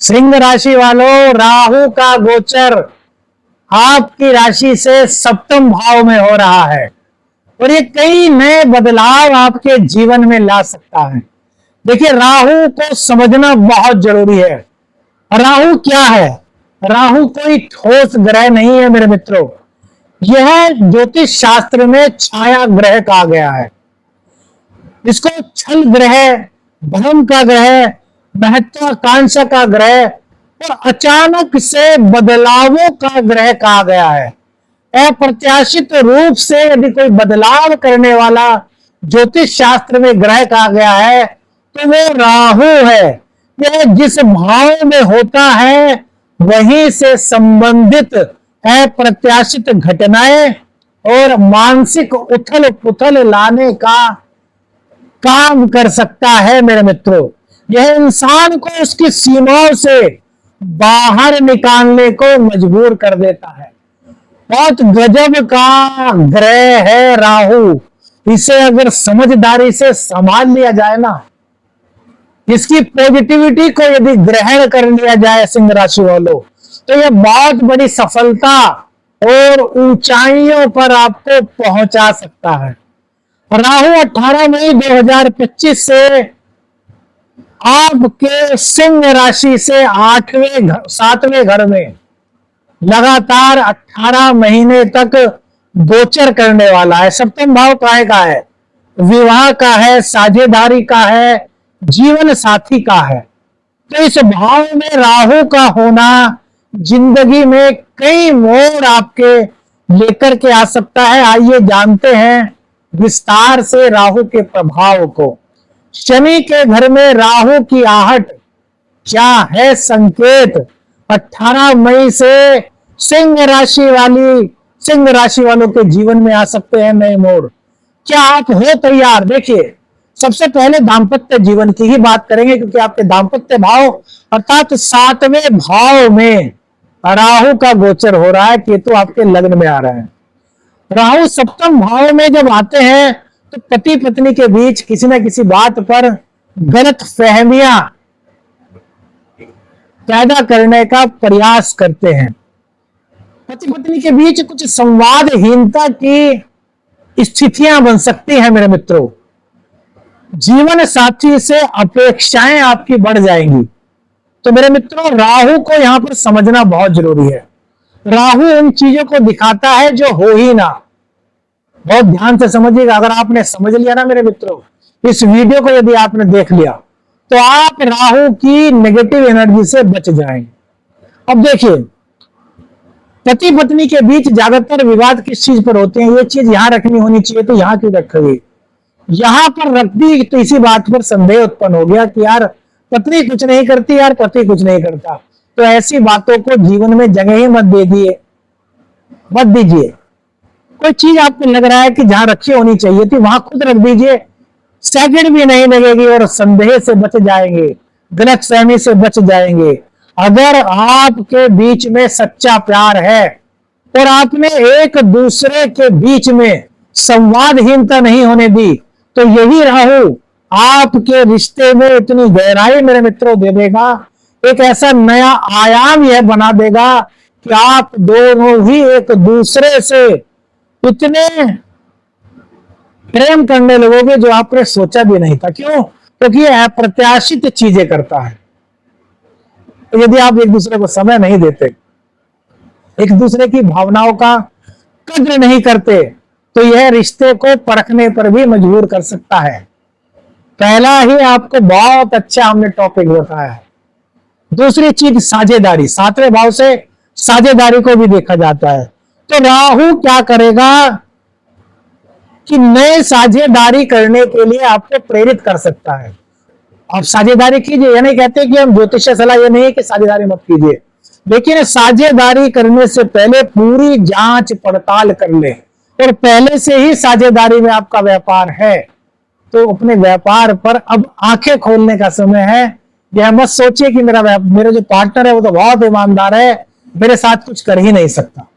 सिंह राशि वालों, राहु का गोचर आपकी राशि से सप्तम भाव में हो रहा है और ये कई नए बदलाव आपके जीवन में ला सकता है। देखिए, राहु को समझना बहुत जरूरी है। राहु क्या है? राहु कोई ठोस ग्रह नहीं है मेरे मित्रों। यह ज्योतिष शास्त्र में छाया ग्रह कहा गया है। इसको छल ग्रह, भ्रम का ग्रह, महत्वाकांक्षा का ग्रह और अचानक से बदलावों का ग्रह कहा गया है। अप्रत्याशित रूप से यदि कोई बदलाव करने वाला ज्योतिष शास्त्र में ग्रह कहा गया है तो वो राहु है। यह जिस भाव में होता है वहीं से संबंधित अप्रत्याशित घटनाएं और मानसिक उथल पुथल लाने का काम कर सकता है मेरे मित्रों। यह इंसान को उसकी सीमाओं से बाहर निकालने को मजबूर कर देता है। बहुत गजब का ग्रह है राहु। इसे अगर समझदारी से संभाल लिया जाए ना, इसकी पॉजिटिविटी को यदि ग्रहण कर लिया जाए सिंह राशि वालों, तो यह बहुत बड़ी सफलता और ऊंचाइयों पर आपको पहुंचा सकता है। राहु 18 मई 2025 से आपके सिंह राशि से 7वें घर में लगातार 18 महीने तक गोचर करने वाला है। सप्तम भाव काय का है? विवाह का है, साझेदारी का है, जीवन साथी का है। तो इस भाव में राहु का होना जिंदगी में कई मोड़ आपके लेकर के आ सकता है। आइए जानते हैं विस्तार से राहु के प्रभाव को। शनि के घर में राहु की आहट क्या है संकेत? 18 मई से सिंह राशि वालों के जीवन में आ सकते हैं नए मोड़। क्या आप हो तैयार? देखिए, सबसे पहले दाम्पत्य जीवन की ही बात करेंगे क्योंकि आपके दाम्पत्य भाव अर्थात 7वें भाव में राहु का गोचर हो रहा है। केतु आपके लग्न में आ रहा है। राहु सप्तम भाव में जब आते हैं तो पति पत्नी के बीच किसी न किसी बात पर गलत फहमियां पैदा करने का प्रयास करते हैं। पति पत्नी के बीच कुछ संवादहीनता की स्थितियां बन सकती हैं मेरे मित्रों। जीवन साथी से अपेक्षाएं आपकी बढ़ जाएंगी। तो मेरे मित्रों, राहु को यहां पर समझना बहुत जरूरी है। राहु उन चीजों को दिखाता है जो हो ही ना। बहुत ध्यान से समझिएगा। अगर आपने समझ लिया ना मेरे मित्रों, इस वीडियो को यदि आपने देख लिया तो आप राहु की नेगेटिव एनर्जी से बच जाएंगे। अब देखिए, पति पत्नी के बीच ज्यादातर विवाद किस चीज पर होते हैं? ये चीज यहां रखनी होनी चाहिए तो यहां क्यों रखोगे? यहां पर रख दी तो इसी बात पर संदेह उत्पन्न हो गया कि यार पत्नी कुछ नहीं करती, यार पति कुछ नहीं करता। तो ऐसी बातों को जीवन में जगह ही मत दीजिए। कोई चीज आपको लग रहा है कि जहां रखी होनी चाहिए थी वहां खुद रख दीजिए। सेकंड भी नहीं लगेगी और संदेह से बच जाएंगे, गलतफहमी से बच जाएंगे। अगर आपके बीच में सच्चा प्यार है और आपने एक दूसरे के बीच में संवादहीनता नहीं होने दी तो यही राहु आपके रिश्ते में इतनी गहराई मेरे मित्रों दे देगा। एक ऐसा नया आयाम यह बना देगा कि आप दोनों ही एक दूसरे से इतने प्रेम करने लगोगे जो आपने सोचा भी नहीं था। क्यों? क्योंकि यह अप्रत्याशित चीजें करता है। यदि आप एक दूसरे को समय नहीं देते, एक दूसरे की भावनाओं का कद्र नहीं करते, तो यह रिश्ते को परखने पर भी मजबूर कर सकता है। पहला ही आपको बहुत अच्छा हमने टॉपिक बताया है। दूसरी चीज साझेदारी। 7वें भाव से साझेदारी को भी देखा जाता है। तो राहु क्या करेगा कि नए साझेदारी करने के लिए आपको प्रेरित कर सकता है। आप साझेदारी कीजिए, ये नहीं कहते कि हम ज्योतिष सलाह, ये नहीं है कि साझेदारी मत कीजिए, लेकिन साझेदारी करने से पहले पूरी जांच पड़ताल कर ले। और पहले से ही साझेदारी में आपका व्यापार है तो अपने व्यापार पर अब आंखें खोलने का समय है। यह मत सोचिए कि मेरा जो पार्टनर है वो तो बहुत ईमानदार है, मेरे साथ कुछ कर ही नहीं सकता।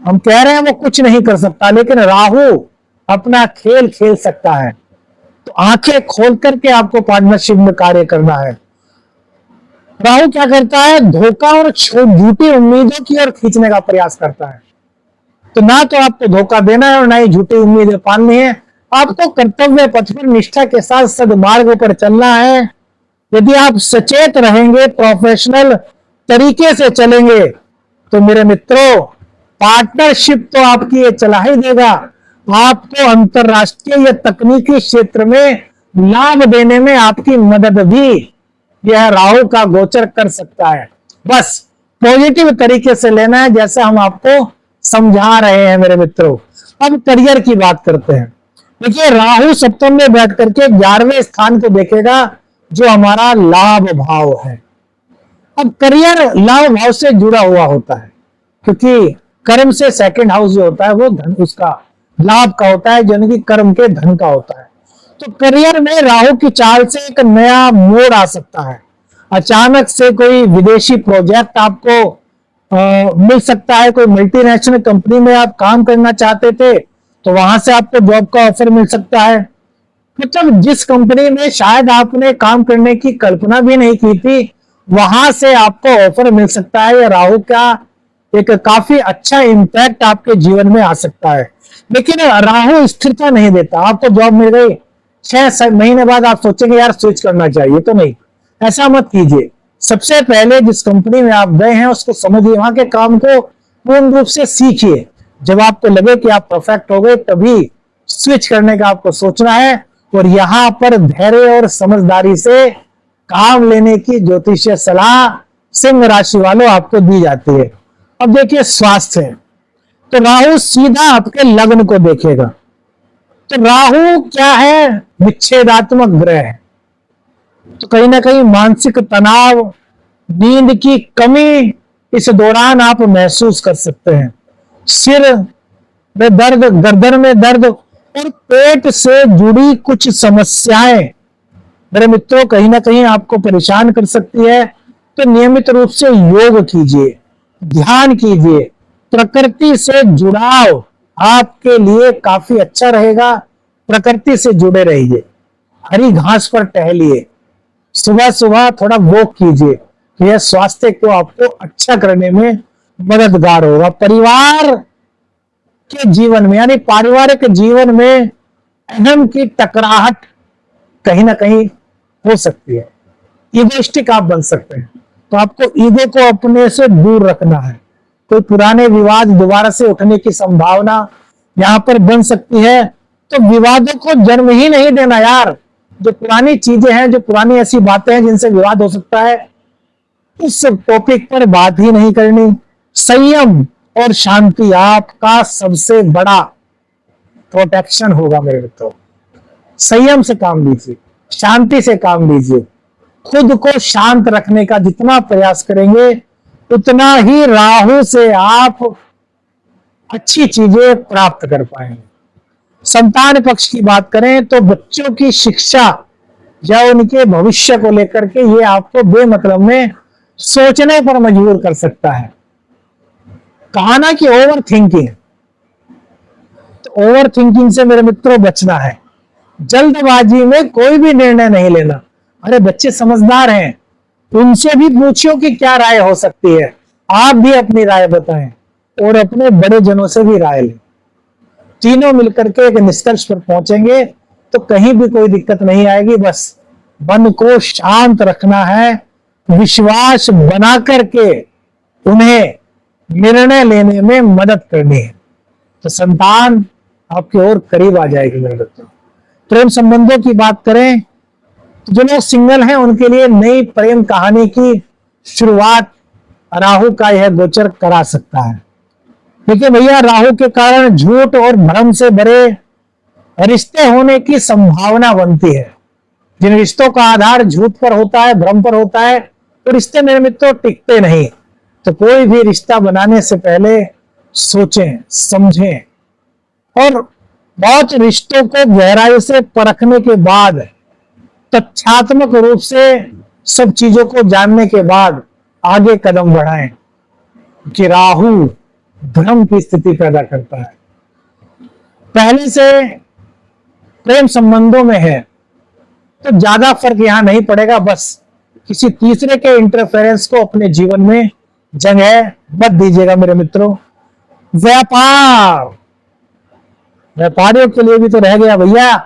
हम कह रहे हैं वो कुछ नहीं कर सकता, लेकिन राहु अपना खेल खेल सकता है। तो आंखें खोल करके आपको पार्टनरशिप में कार्य करना है। राहु क्या करता है, धोखा और झूठी उम्मीदों की ओर खींचने का प्रयास करता है। तो ना तो आपको धोखा देना है और ना ही झूठी उम्मीदें पालनी है। आपको कर्तव्य पथ पर निष्ठा के साथ सदमार्ग पर चलना है। यदि आप सचेत रहेंगे, प्रोफेशनल तरीके से चलेंगे, तो मेरे मित्रों पार्टनरशिप तो आपकी ये चला ही देगा, आपको अंतरराष्ट्रीय या तकनीकी क्षेत्र में लाभ देने में आपकी मदद भी यह राहु का गोचर कर सकता है। बस पॉजिटिव तरीके से लेना है, जैसे हम आपको समझा रहे हैं मेरे मित्रों। अब करियर की बात करते हैं। देखिए राहु सप्तम में बैठ करके 11वें स्थान को देखेगा, जो हमारा लाभ भाव है। अब करियर लाभ भाव से जुड़ा हुआ होता है, क्योंकि कर्म से सेकंड हाउस जो होता है वो धन उसका लाभ का होता है, यानी कि कर्म के धन का होता है। तो करियर में राहु की चाल से एक नया मोड़ आ सकता है। अचानक से कोई विदेशी प्रोजेक्ट आपको मिल सकता है। कोई मल्टीनेशनल कंपनी में आप काम करना चाहते थे, तो वहां से आपको जॉब का ऑफर मिल सकता है। मतलब जिस कंपनी में शायद आपने काम करने की कल्पना भी नहीं की थी, वहां से आपको ऑफर मिल सकता है। या राहु का एक काफी अच्छा इंपैक्ट आपके जीवन में आ सकता है। लेकिन राहु स्थिरता नहीं देता। आपको जॉब मिल गई, 6 महीने बाद आप सोचेंगे यार स्विच करना चाहिए, तो नहीं, ऐसा मत कीजिए। सबसे पहले जिस कंपनी में आप गए हैं उसको समझिए, वहां के काम को पूर्ण रूप से सीखिए। जब आपको लगे कि आप परफेक्ट हो गए, तभी स्विच करने का आपको सोचना है। और यहां पर धैर्य और समझदारी से काम लेने की ज्योतिषीय सलाह सिंह राशि वालों आपको दी जाती है। अब देखिए स्वास्थ्य, तो राहु सीधा आपके लग्न को देखेगा। तो राहु क्या है, विच्छेदात्मक ग्रह है। तो कहीं ना कहीं मानसिक तनाव, नींद की कमी इस दौरान आप महसूस कर सकते हैं। सिर में दर्द, गर्दन में दर्द और पेट से जुड़ी कुछ समस्याएं मेरे मित्रों कहीं ना कहीं आपको परेशान कर सकती है। तो नियमित रूप से योग कीजिए, ध्यान कीजिए, प्रकृति से जुड़ाव आपके लिए काफी अच्छा रहेगा। प्रकृति से जुड़े रहिए, हरी घास पर टहलिए, सुबह सुबह थोड़ा वॉक कीजिए। यह स्वास्थ्य को आपको अच्छा करने में मददगार होगा। परिवार के जीवन में यानी पारिवारिक जीवन में अहम की टकराहट कहीं ना कहीं हो सकती है। ईगोइस्टिक आप बन सकते हैं, तो आपको ईगो को अपने से दूर रखना है। कोई पुराने विवाद दोबारा से उठने की संभावना यहां पर बन सकती है। तो विवादों को जन्म ही नहीं देना यार। जो पुरानी चीजें हैं, जो पुरानी ऐसी बातें हैं जिनसे विवाद हो सकता है, उस टॉपिक पर बात ही नहीं करनी। संयम और शांति आपका सबसे बड़ा प्रोटेक्शन होगा मेरे मित्रों। संयम से काम लीजिए, शांति से काम लीजिए। खुद को शांत रखने का जितना प्रयास करेंगे, उतना ही राहु से आप अच्छी चीजें प्राप्त कर पाएंगे। संतान पक्ष की बात करें तो बच्चों की शिक्षा या उनके भविष्य को लेकर के ये आपको बेमतलब में सोचने पर मजबूर कर सकता है। कहा ना कि ओवर थिंकिंग, तो ओवर थिंकिंग से मेरे मित्रों बचना है। जल्दबाजी में कोई भी निर्णय नहीं लेना। अरे बच्चे समझदार हैं, उनसे भी पूछो कि क्या राय हो सकती है। आप भी अपनी राय बताएं और अपने बड़े जनों से भी राय लें। तीनों मिलकर के एक निष्कर्ष पर पहुंचेंगे तो कहीं भी कोई दिक्कत नहीं आएगी। बस मन को शांत रखना है, विश्वास बना करके उन्हें निर्णय लेने में मदद करनी है, तो संतान आपकी ओर करीब आ जाएगी मेरे बच्चों। प्रेम संबंधों की बात करें तो जो लोग सिंगल हैं उनके लिए नई प्रेम कहानी की शुरुआत राहु का यह गोचर करा सकता है। देखिए भैया, राहु के कारण झूठ और भ्रम से भरे रिश्ते होने की संभावना बनती है। जिन रिश्तों का आधार झूठ पर होता है, भ्रम पर होता है, तो रिश्ते मेरे मित्रों टिकते नहीं। तो कोई भी रिश्ता बनाने से पहले सोचें, समझें और बहुत रिश्तों को गहराई से परखने के बाद, तथ्यात्मक रूप से सब चीजों को जानने के बाद आगे कदम बढ़ाएं। कि राहु भ्रम की स्थिति पैदा करता है। पहले से प्रेम संबंधों में है तो ज्यादा फर्क यहां नहीं पड़ेगा। बस किसी तीसरे के इंटरफेरेंस को अपने जीवन में जगह मत दीजिएगा मेरे मित्रों। व्यापार, व्यापारियों के लिए भी तो रह गया भैया।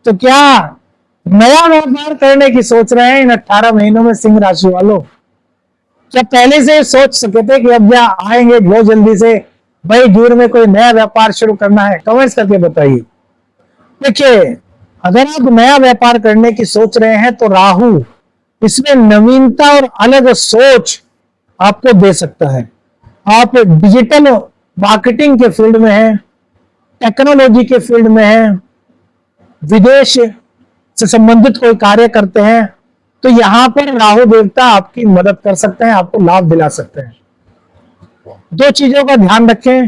तो क्या नया व्यापार करने की सोच रहे हैं इन 18 महीनों में सिंह राशि वालों? क्या पहले से सोच सके थे कि अब क्या आएंगे बहुत जल्दी से भाई जून में कोई नया व्यापार शुरू करना है? कमेंट्स करके बताइए। देखिए, अगर आप नया व्यापार करने की सोच रहे हैं तो राहु इसमें नवीनता और अलग सोच आपको दे सकता है। आप डिजिटल मार्केटिंग के फील्ड में हैं, टेक्नोलॉजी के फील्ड में हैं, विदेश से संबंधित कोई कार्य करते हैं, तो यहां पर राहु देवता आपकी मदद कर सकते हैं, आपको लाभ दिला सकते हैं। दो चीजों का ध्यान रखें,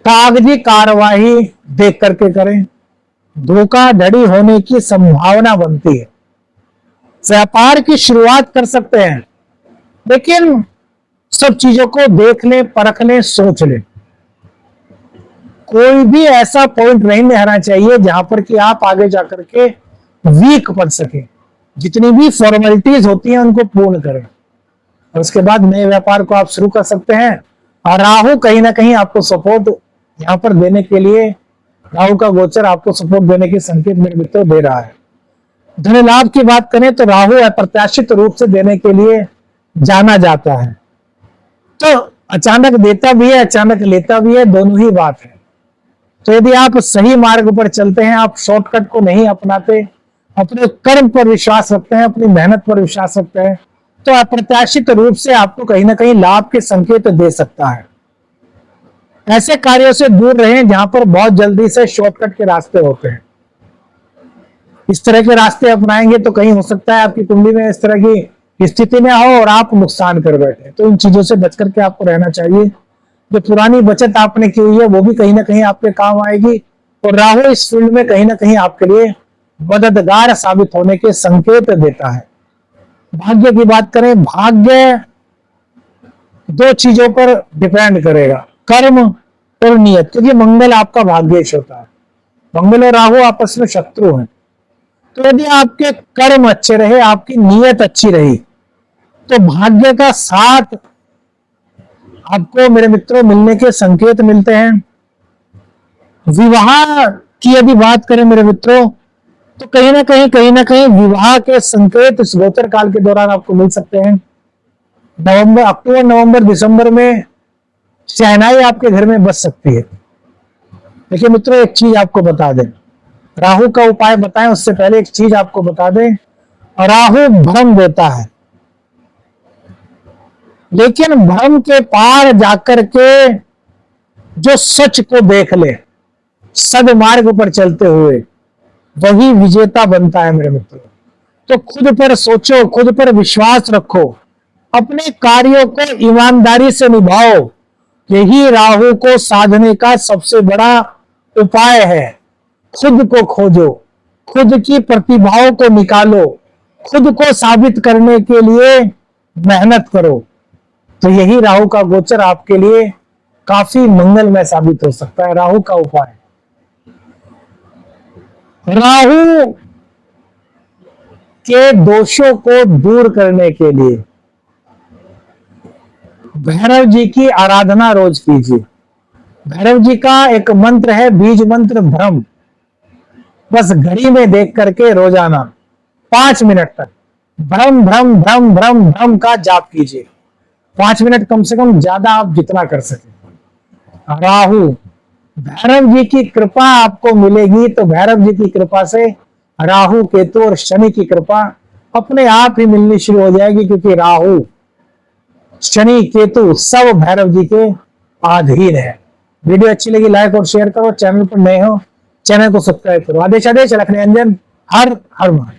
कागजी कार्यवाही देख करके करें, धोखाधड़ी होने की संभावना बनती है। व्यापार की शुरुआत कर सकते हैं, लेकिन सब चीजों को देख लें, परख लें, सोच लें। कोई भी ऐसा पॉइंट नहीं रहना चाहिए जहां पर कि आप आगे जाकर के वीक पड़ सके। जितनी भी फॉर्मेलिटीज होती हैं उनको पूर्ण करें और उसके बाद नए व्यापार को आप शुरू कर सकते हैं। और राहु कहीं ना कहीं आपको सपोर्ट यहां पर देने के लिए, राहु का गोचर आपको सपोर्ट देने के संकेत मेरे मित्रों दे रहा है। धन लाभ की बात करें तो राहु अप्रत्याशित रूप से देने के लिए जाना जाता है। तो अचानक देता भी है, अचानक लेता भी है, दोनों ही बात है। तो यदि आप सही मार्ग पर चलते हैं, आप शॉर्टकट को नहीं अपनाते, अपने कर्म पर विश्वास रखते हैं, अपनी मेहनत पर विश्वास रखते हैं, तो अप्रत्याशित रूप से आपको कहीं ना कहीं लाभ के संकेत दे सकता है। ऐसे कार्यों से दूर रहें जहां पर बहुत जल्दी से शॉर्टकट के रास्ते होते हैं। इस तरह के रास्ते अपनाएंगे तो कहीं हो सकता है आपकी कुंडली में इस तरह की स्थिति में हो और आप नुकसान कर बैठे। तो इन चीजों से बच करके आपको रहना चाहिए। जो पुरानी बचत आपने की हुई है वो भी कहीं ना कहीं आपके काम आएगी और राहु इस फील्ड में कहीं ना कहीं आपके लिए मददगार साबित होने के संकेत देता है। भाग्य की बात करें, भाग्य दो चीजों पर डिपेंड करेगा, कर्म और नियत, क्योंकि मंगल आपका भाग्येश होता है। मंगल और राहु आपस में शत्रु हैं। तो यदि आपके कर्म अच्छे रहे, आपकी नियत अच्छी रही, तो भाग्य का साथ आपको मेरे मित्रों मिलने के संकेत मिलते हैं। विवाह की यदि बात करें मेरे मित्रों, तो कहीं ना कहीं विवाह के संकेत इस गोचर काल के दौरान आपको मिल सकते हैं। नवंबर, अक्टूबर, नवंबर, दिसंबर में शहनाई आपके घर में बच सकती है। देखिए मित्रों, एक चीज आपको बता दें, राहु का उपाय बताएं उससे पहले एक चीज आपको बता दें, राहु भ्रम देता है, लेकिन भ्रम के पार जाकर के जो सच को देख ले, सदमार्ग पर चलते हुए, वही विजेता बनता है मेरे मित्रों। तो खुद पर सोचो, खुद पर विश्वास रखो, अपने कार्यों को ईमानदारी से निभाओ। यही राहु को साधने का सबसे बड़ा उपाय है। खुद को खोजो, खुद की प्रतिभाओं को निकालो, खुद को साबित करने के लिए मेहनत करो। तो यही राहु का गोचर आपके लिए काफी मंगलमय साबित हो सकता है। राहु का उपाय, राहु के दोषों को दूर करने के लिए भैरव जी की आराधना रोज कीजिए। भैरव जी का एक मंत्र है, बीज मंत्र भ्रम। बस घड़ी में देख करके रोजाना 5 मिनट तक भ्रम भ्रम भ्रम भ्रम भ्रम का जाप कीजिए। 5 मिनट कम से कम, ज्यादा आप जितना कर सके। राहु, भैरव जी की कृपा आपको मिलेगी, तो भैरव जी की कृपा से राहु, केतु और शनि की कृपा अपने आप ही मिलनी शुरू हो जाएगी, क्योंकि राहु, शनि, केतु सब भैरव जी के अधीन है। वीडियो अच्छी लगी लाइक और शेयर करो, चैनल पर नए हो चैनल को सब्सक्राइब करो। आदेश आदेश लखनऊ अंजन, हर हर महादेव।